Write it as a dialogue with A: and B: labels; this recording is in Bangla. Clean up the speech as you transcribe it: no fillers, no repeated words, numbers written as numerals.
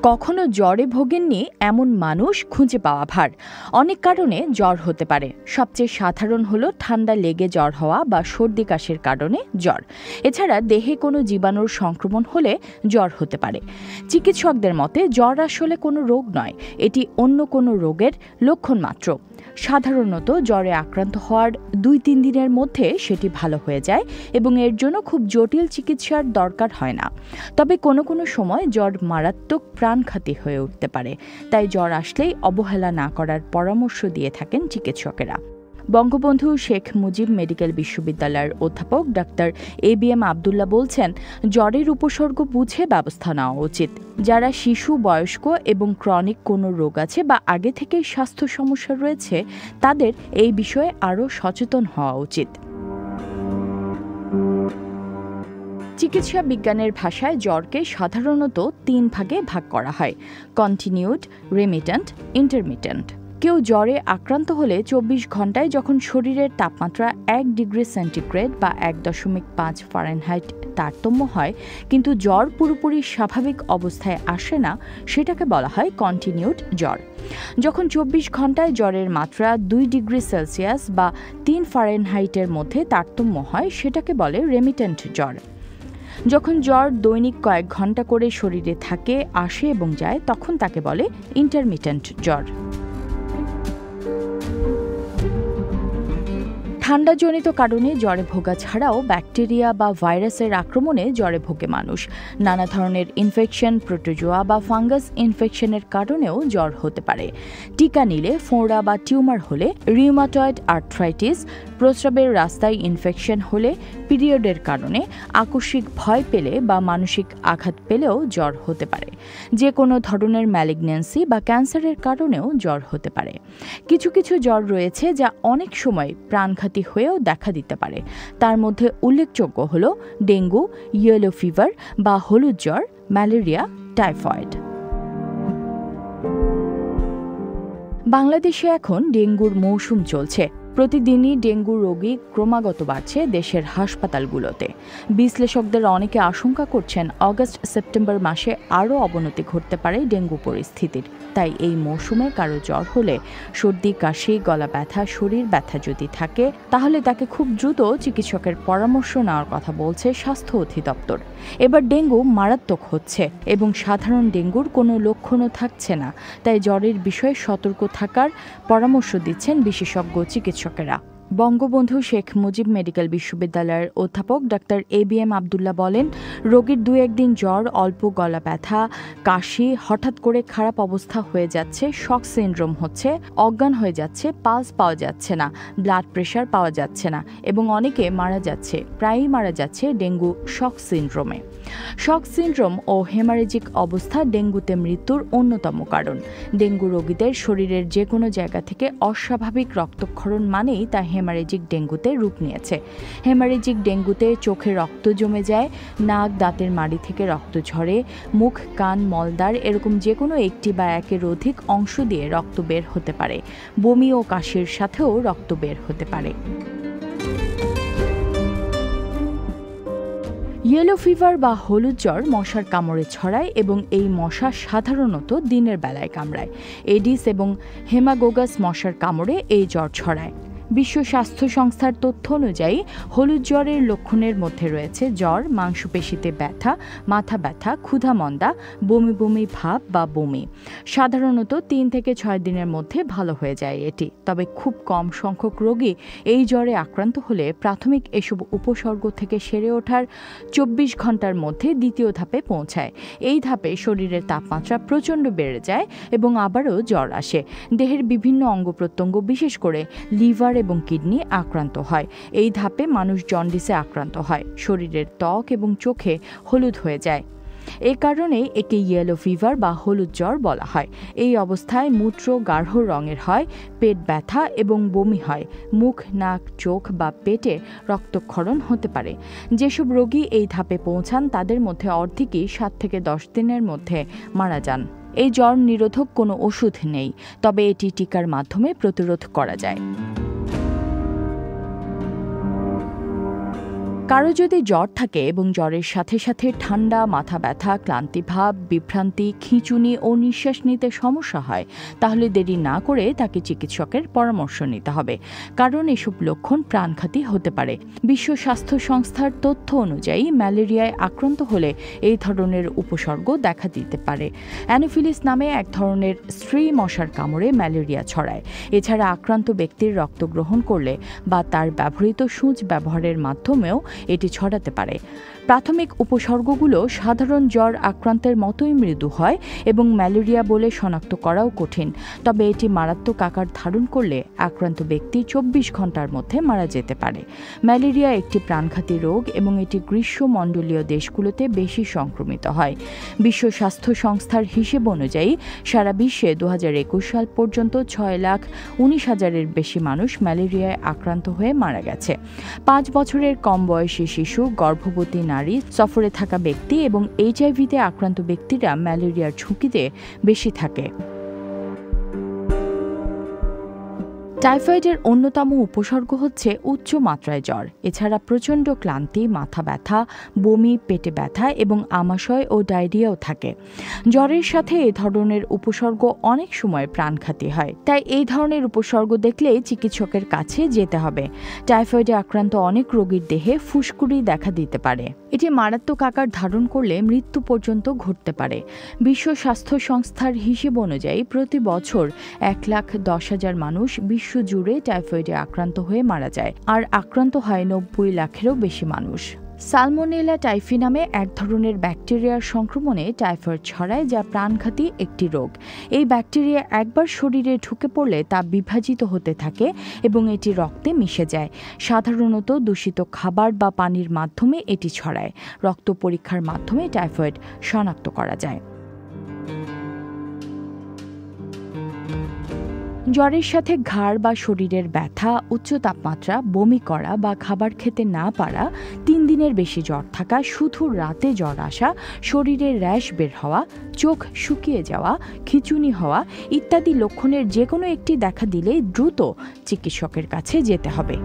A: কখনো জ্বরে ভোগেননি এমন মানুষ খুঁজে পাওয়া ভার। অনেক কারণে জ্বর হতে পারে। সবচেয়ে সাধারণ হলো ঠান্ডা লেগে জ্বর হওয়া বা সর্দি কাশির কারণে জ্বর। এছাড়া দেহে কোনো জীবাণুর সংক্রমণ হলে জ্বর হতে পারে। চিকিৎসকদের মতে জ্বর আসলে কোনো রোগ নয়, এটি অন্য কোনো রোগের লক্ষণ মাত্র। সাধারণত জ্বরে আক্রান্ত হওয়ার 2-3 দিনের মধ্যে সেটি ভালো হয়ে যায় এবং এর জন্য খুব জটিল চিকিৎসার দরকার হয় না। তবে কোনো কোনো সময় জ্বর মারাত্মক প্রাণঘাতী হয়ে উঠতে পারে। তাই জ্বর আসলেই অবহেলা না করার পরামর্শ দিয়ে থাকেন চিকিৎসকেরা। বঙ্গবন্ধু শেখ মুজিব মেডিকেল বিশ্ববিদ্যালয়ের অধ্যাপক ডাক্তার ABM আবদুল্লাহ বলছেন, জ্বরের উপসর্গ বুঝে ব্যবস্থা নেওয়া উচিত। যারা শিশু, বয়স্ক এবং ক্রনিক কোনো রোগ আছে বা আগে থেকেই স্বাস্থ্য সমস্যা রয়েছে, তাদের এই বিষয়ে আরও সচেতন হওয়া উচিত। চিকিৎসা বিজ্ঞানের ভাষায় জ্বরকে সাধারণত 3 ভাগে ভাগ করা হয়: কন্টিনিউড, রেমিট্যান্ট, ইন্টারমিটেন্ট। কেউ জ্বরে আক্রান্ত হলে 24 ঘন্টায় যখন শরীরের তাপমাত্রা 1 ডিগ্রি সেন্টিগ্রেড বা 1.5 ফারেনহাইট তারতম্য হয় কিন্তু জ্বর পুরোপুরি স্বাভাবিক অবস্থায় আসে না, সেটাকে বলা হয় কন্টিনিউড জ্বর। যখন 24 ঘন্টায় জ্বরের মাত্রা 2 ডিগ্রি সেলসিয়াস বা 3 ফারেনহাইটের মধ্যে তারতম্য হয়, সেটাকে বলে রেমিট্যান্ট জ্বর। যখন জ্বর দৈনিক কয়েক ঘন্টা করে শরীরে থাকে, আসে এবং যায়, তখন তাকে বলে ইন্টারমিটেন্ট জ্বর। ঠান্ডাজনিত কারণে জ্বরে ভোগা ছাড়াও ব্যাকটেরিয়া বা ভাইরাসের আক্রমণে জ্বরে ভোগে মানুষ। নানা ধরনের ইনফেকশন, প্রোটোজোয়া বা ফাঙ্গাস ইনফেকশনের কারণেও জ্বর হতে পারে। টিকা নিলে, ফোঁড়া বা টিউমার হলে, রিউমাটয়েড আর্থ্রাইটিস, প্রস্রাবের রাস্তায় ইনফেকশন হলে, পিরিয়ডের কারণে, আকস্মিক ভয় পেলে বা মানসিক আঘাত পেলেও জ্বর হতে পারে। যে কোনো ধরনের ম্যালিগন্যান্সি বা ক্যান্সারের কারণেও জ্বর হতে পারে। কিছু কিছু জ্বর রয়েছে যা অনেক সময় প্রাণঘাতী হয়েও দেখা দিতে পারে। তার মধ্যে উল্লেখযোগ্য হল ডেঙ্গু, ইয়েলো ফিভার বা হলুদ জ্বর, ম্যালেরিয়া, টাইফয়েড। বাংলাদেশে এখন ডেঙ্গুর মৌসুম চলছে। প্রতিদিনই ডেঙ্গু রোগী ক্রমাগত বাড়ছে দেশের হাসপাতালগুলোতে। বিশ্লেষকদের অনেকে আশঙ্কা করছেন অগস্ট-সেপ্টেম্বর মাসে আরও অবনতি ঘটতে পারে ডেঙ্গু পরিস্থিতির। তাই এই মৌসুমে কারো জ্বর হলে, সর্দি, কাশি, গলা ব্যথা, শরীর ব্যথা যদি থাকে, তাহলে তাকে খুব দ্রুত চিকিৎসকের পরামর্শ নেওয়ার কথা বলছে স্বাস্থ্য অধিদপ্তর। এবার ডেঙ্গু মারাত্মক হচ্ছে এবং সাধারণ ডেঙ্গুর কোনো লক্ষণও থাকছে না। তাই জ্বরের বিষয়ে সতর্ক থাকার পরামর্শ দিচ্ছেন বিশেষজ্ঞ চিকিৎসকেরা। বঙ্গবন্ধু শেখ মুজিব মেডিকেল বিশ্ববিদ্যালয়ের অধ্যাপক ডাক্তার ABM আবদুল্লাহ বলেন, রোগীর 2-1 দিন জ্বর, অল্প গলা ব্যথা, কাশি, হঠাৎ করে খারাপ অবস্থা হয়ে যাচ্ছে, শক সিনড্রোম হচ্ছে, অজ্ঞান হয়ে যাচ্ছে, পালস পাওয়া যাচ্ছে না, ব্লাড প্রেশার পাওয়া যাচ্ছে না এবং অনেকে মারা যাচ্ছে, প্রায়ই মারা যাচ্ছে ডেঙ্গু শক সিনড্রোমে। শক সিনড্রোম ও হেমারেজিক অবস্থা ডেঙ্গুতে মৃত্যুর অন্যতম কারণ। ডেঙ্গু রোগীদের শরীরের যে কোনো জায়গা থেকে অস্বাভাবিক রক্তক্ষরণ মানেই তা হেমারেজিক ডেঙ্গুতে রূপ নিয়েছে। হেমারেজিক ডেঙ্গুতে চোখে রক্ত জমে যায়, নাক, দাঁতের মাড়ি থেকে রক্ত ঝরে, মুখ, কান, মলদ্বার এরকম যে কোনো একটি বা একের অধিক অংশ দিয়ে রক্ত বের হতে পারে। বমি ও কাশির সাথেও রক্ত বের হতে পারে। ইয়েলো ফিভার বা হলুদ জ্বর মশার কামড়ে ছড়ায় এবং এই মশা সাধারণত দিনের বেলায় কামড়ায়। এডিস এবং হেমাগোগাস মশার কামড়ে এই জ্বর ছড়ায়। বিশ্ব স্বাস্থ্য সংস্থার তথ্য অনুযায়ী হলুদ জ্বরের লক্ষণের মধ্যে রয়েছে জ্বর, মাংসপেশিতে ব্যথা, মাথা ব্যথা, ক্ষুধা মন্দা, বমি বমি ভাব বা বমি। সাধারণত 3 থেকে 6 দিনের মধ্যে ভালো হয়ে যায় এটি। তবে খুব কম সংখ্যক রোগী এই জ্বরে আক্রান্ত হলে প্রাথমিক এসব উপসর্গ থেকে সেরে ওঠার 24 ঘন্টার মধ্যে দ্বিতীয় ধাপে পৌঁছায়। এই ধাপে শরীরের তাপমাত্রা প্রচণ্ড বেড়ে যায় এবং আবারও জ্বর আসে। দেহের বিভিন্ন অঙ্গ প্রত্যঙ্গ, বিশেষ করে লিভার এবং কিডনি আক্রান্ত হয়। এই ধাপে মানুষ জন্ডিসে আক্রান্ত হয়। শরীরের ত্বক এবং চোখে হলুদ হয়ে যায়। এই কারণেই একে ইয়েলো ফিভার বা হলুদ জ্বর বলা হয়। এই অবস্থায় মূত্র গাঢ় রঙের হয়, পেট ব্যথা এবং বমি হয়, মুখ, নাক, চোখ বা পেটে রক্তক্ষরণ হতে পারে। যেসব রোগী এই ধাপে পৌঁছান তাদের মধ্যে অর্ধেকই 7 থেকে 10 দিনের মধ্যে মারা যান। এই জ্বর নিরোধক কোনো ওষুধ নেই, তবে এটি টিকার মাধ্যমে প্রতিরোধ করা যায়। কারো যদি জ্বর থাকে এবং জ্বরের সাথে সাথে ঠান্ডা, মাথা ব্যথা, ক্লান্তিভাব, বিভ্রান্তি, খিঁচুনি ও নিঃশ্বাস নিতে সমস্যা হয়, তাহলে দেরি না করে তাকে চিকিৎসকের পরামর্শ নিতে হবে, কারণ এসব লক্ষণ প্রাণঘাতী হতে পারে। বিশ্ব স্বাস্থ্য সংস্থার তথ্য অনুযায়ী ম্যালেরিয়ায় আক্রান্ত হলে এই ধরনের উপসর্গ দেখা দিতে পারে। অ্যানোফিলিস নামে এক ধরনের স্ত্রী মশার কামড়ে ম্যালেরিয়া ছড়ায়। এছাড়া আক্রান্ত ব্যক্তির রক্ত গ্রহণ করলে বা তার ব্যবহৃত সূঁচ ব্যবহারের মাধ্যমেও এটি ছড়াতে পারে। প্রাথমিক উপসর্গগুলো সাধারণ জ্বর আক্রান্তের মতোই মৃদু হয় এবং ম্যালেরিয়া বলে শনাক্ত করাও কঠিন। তবে এটি মারাত্মক আকার ধারণ করলে আক্রান্ত ব্যক্তি 24 ঘন্টার মধ্যে মারা যেতে পারে। ম্যালেরিয়া একটি প্রাণঘাতী রোগ এবং এটি গ্রীষ্মমণ্ডলীয় দেশগুলোতে বেশি সংক্রমিত হয়। বিশ্ব স্বাস্থ্য সংস্থার হিসেব অনুযায়ী সারা বিশ্বে 2021 সাল পর্যন্ত 6,19,000-এর বেশি মানুষ ম্যালেরিয়ায় আক্রান্ত হয়ে মারা গেছে। 5 বছরের কম বয়সী শিশু, গর্ভবতী নারী, সফরে থাকা ব্যক্তি এবং এইচআইভিতে আক্রান্ত ব্যক্তিরা ম্যালেরিয়ার ঝুঁকিতে বেশি থাকে। টাইফয়েডের অন্যতম উপসর্গ হচ্ছে উচ্চ মাত্রায় জ্বর। এছাড়া প্রচণ্ড ক্লান্তি, মাথা ব্যথা, বমি, পেটে ব্যথা এবং আমাশয় ও ডায়রিয়াও থাকে। জ্বরের সাথে এই ধরনের উপসর্গ অনেক সময় প্রাণঘাতী হয়, তাই এই ধরনের উপসর্গ দেখলে চিকিৎসকের কাছে যেতে হবে। টাইফয়েডে আক্রান্ত অনেক রোগীর দেহে ফুসকুড়ি দেখা দিতে পারে। এটি মারাত্মক আকার ধারণ করলে মৃত্যু পর্যন্ত ঘটতে পারে। বিশ্ব স্বাস্থ্য সংস্থার হিসেব অনুযায়ী প্রতি বছর 1,10,000 মানুষ বিশ্বজুড়ে টাইফয়েডে আক্রান্ত হয়ে মারা যায়, আর আক্রান্ত হয় 90 লাখেরও বেশি মানুষ। সালমোনেলা টাইফি নামে এক ধরনের ব্যাকটেরিয়ার সংক্রমণে টাইফয়েড ছড়ায়, যা প্রাণঘাতী একটি রোগ। এই ব্যাকটেরিয়া একবার শরীরে ঢুকে পড়লে তা বিভাজিত হতে থাকে এবং এটি রক্তে মিশে যায়। সাধারণত দূষিত খাবার বা পানির মাধ্যমে এটি ছড়ায়। রক্ত পরীক্ষার মাধ্যমে টাইফয়েড শনাক্ত করা যায়। জ্বরের সাথে ঘাড় বা শরীরের ব্যথা, উচ্চ তাপমাত্রা, বমি করা বা খাবার খেতে না পারা, 3 দিনের বেশি জ্বর থাকা, শুধু রাতে জ্বর আসা, শরীরে র্যাশ বের হওয়া, চোখ শুকিয়ে যাওয়া, খিঁচুনি হওয়া ইত্যাদি লক্ষণের যে কোনো একটি দেখা দিলেই দ্রুত চিকিৎসকের কাছে যেতে হবে।